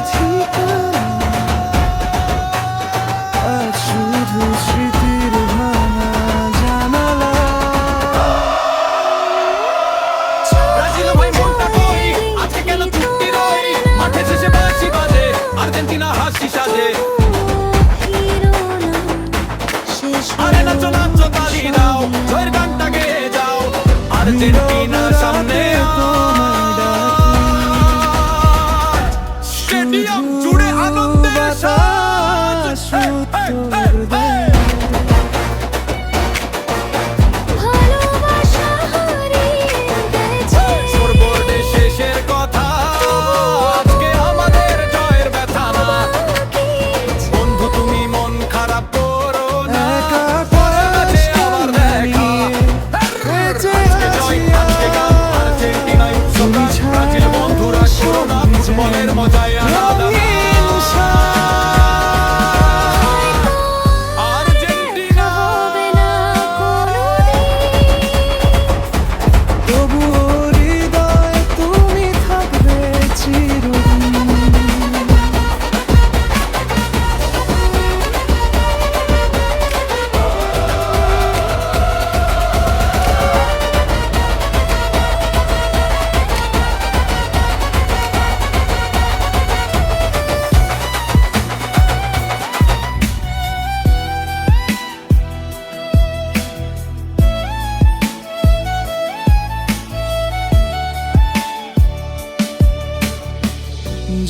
ঠিকানা আজ শুধু স্মৃতির ভাঙা জানালা। ব্রাজিল ভাই মনটা কই আজকে কেন ছুটি রই মাঠে শেষে বাঁশি বাজে আর্জেন্টিনা হাসি সাজে আরে নাচো নাচো তালি দাও জয়ের গানটা গেয়ে যাও আর্জেন্টিনার সামনে স্টেডিয়াম জুড়ে আনন্দের সাজ স্কোরবোর্ডে শেষের কথা আজকে আমাদের জয়ের ব্যথা না বন্ধু তুমি মন খারাপ করো না পরের ম্যাচে আবার দেখা আজকে জয় আজকে গান আর্জেন্টিনায় উৎসব ব্রাজিল বন্ধুরা করো না ফুটবলের মজায় আলাদা আর্জেন্টিনা তবুও হৃদয়ে তুমি থাকবে চিরদিন।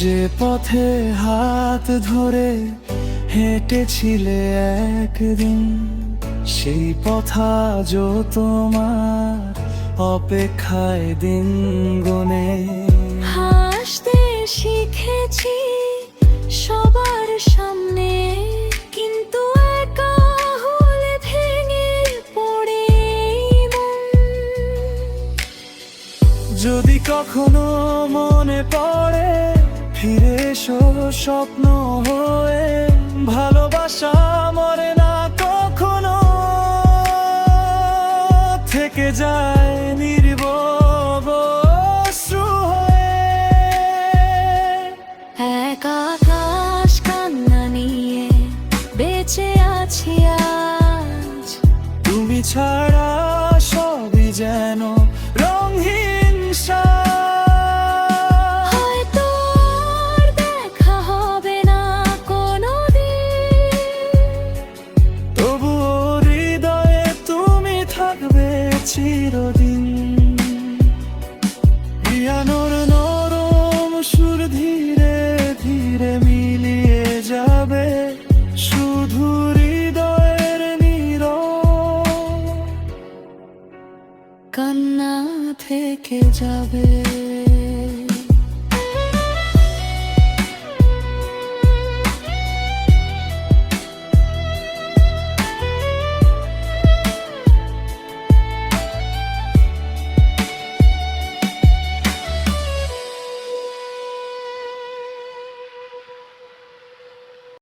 যে পথে হাত ধরে হেঁটেছিলে একদিন সেই পথ আজও তোমার অপেক্ষায় দিন গুনে। হাসতে শিখেছি সবার সামনে কিন্তু একা হলে ভেঙে পড়ে মন। যদি কখনো মনে পড়ে ফিরে এসো স্বপ্ন হয়ে ভালোবাসা মরে না কখনো থেকে যায় নির্ভব অশ্রু হয়ে। এক আকাশ কান্না নিয়ে বেঁচে আছি আজ তুমি ছাড়া সবই যেন রঙহীন সাজ। হয়তো আর দেখা হবে না কোনোদিন তবুও হৃদয়ে তুমি থাকবে চিরদিন। পিয়ানোর নরম সুর ধীরে ধীরে মিলিয়ে যাবে শুধু হৃদয়ের নীরব কান্না থেকে যাবে।